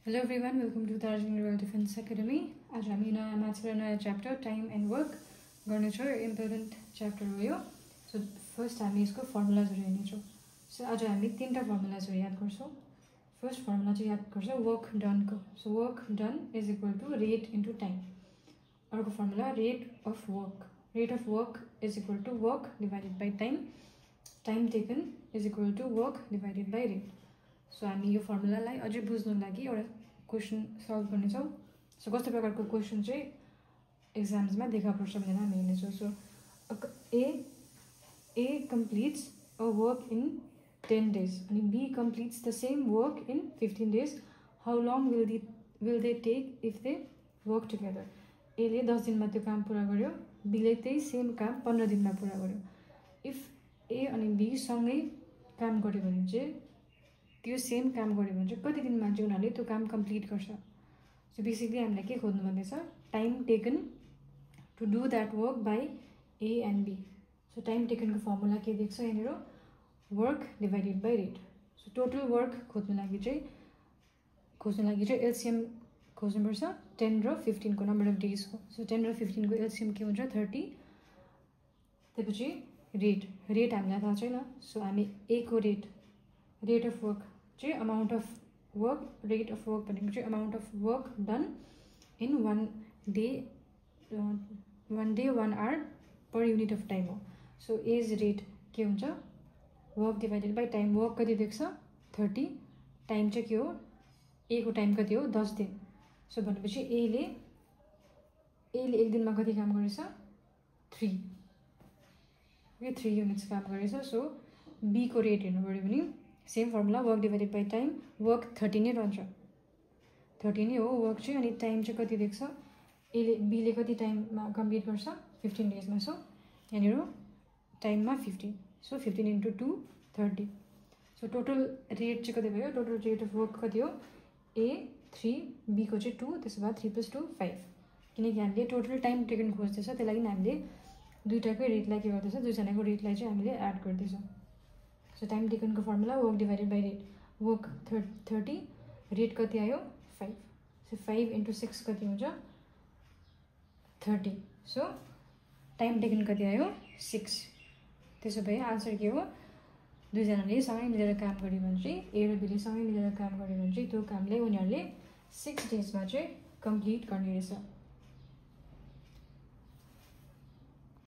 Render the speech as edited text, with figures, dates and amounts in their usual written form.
Hello everyone, welcome to Darjeeling Royal Defense Academy. आज हामी नयाँ म्याथ्स र नयाँ च्याप्टर टाइम एन्ड वर्क गर्नेछौँ। इम्पोर्टेन्ट च्याप्टर हो यो। सो फर्स्ट हामी यसको फर्मुलाजहरू हेर्नेछौँ। सो आज हामी तीनटा फर्मुलाजहरू याद गर्छौँ। फर्स्ट फर्मुला चाहिँ याद गर्छौँ वर्क डनको। So work done is equal to rate into time. अर्को formula rate of work. Rate of work is equal to work divided by time. Time taken is equal to work divided by rate. So हामी यो फर्मुलालाई अझै बुझ्नु लागि एउटा question solve गर्नेछौँ। So कस्तो प्रकारको क्वेसन चाहिँ एक्जाम्समा देखा पर्छ भनेर हामी हेर्नेछौँ। So A completes a work in 10 days अनि B completes the same work in 15 days। How long will they take if they work together. एले 10 दिनमा त्यो काम पुरा गर्यो, बीले त्यही सेम काम 15 दिनमा पुरा गर्यो। इफ ए अनि बी सँगै काम गर्यो भने चाहिँ त्यो सेम काम गर्यो भने चाहिँ कति दिनमा चाहिँ उनीहरूले त्यो काम कम्प्लिट गर्छ। सो बेसिकली हामीलाई के खोज्नु भन्दैछ, time taken to do that work by A and B. So time टेकनको फर्मुला के देख्छ यहाँनिर, work divided by rate. So total work खोज्नु लागि चाहिँ एलसिएम खोज्नुपर्छ 10 र 15 को नम्बर अफ डेजको। सो 10 र 15 को एलसिएम के हुन्छ 30। त्यसपछि रेट हामीलाई थाहा छैन। सो हामी ए को रेट अफ वर्क चाहिँ amount of work, rate of work भनेको चाहिँ amount of work done in one day 1 hour per unit of time हो। सो एज रेट के हुन्छ work divided by time. Work कति देख्छ 30, टाइम चाहिँ के हो, ए को टाइम कति हो 10 दिन। सो भनेपछि एले एक दिनमा कति काम गरेछ 3 युनिट्स काम गरेछ। सो बी को रेट हेर्नु पऱ्यो भने same formula work divided by time. Work 30 नै रहन्छ, 30 नै हो वर्क चाहिँ। अनि टाइम चाहिँ कति देख्छ, बीले कति टाइममा कम्प्लिट गर्छ 15 डेजमा। सो यहाँनिर टाइममा 15। So 15 into 2 30। So total rate चाहिँ कति भयो, टोटल रेट अफ वर्क कति हो, ए 3, बीको चाहिँ 2, त्यसो भए 3 + 2 5। किनकि हामीले टोटल टाइम टेकन खोज्दैछ, त्यही लागि हामीले दुईटाकै रेटलाई के गर्दैछ, दुईजनाको रेटलाई चाहिँ हामीले एड गर्दैछौँ। सो टाइम टेकनको formula work divided by rate. Work 30, rate कति आयो 5। सो 5 इन्टु 6 कति हुन्छ 30। सो टाइम टेकन कति आयो 6। त्यसो भए आन्सर के हो, दुईजनाले सँगै मिलेर काम गर्यो भने चाहिँ, ए र बीले सँगै मिलेर काम गर्यो भने चाहिँ त्यो कामले उनीहरूले 6 डेजमा चाहिँ कम्प्लिट गर्ने रहेछ।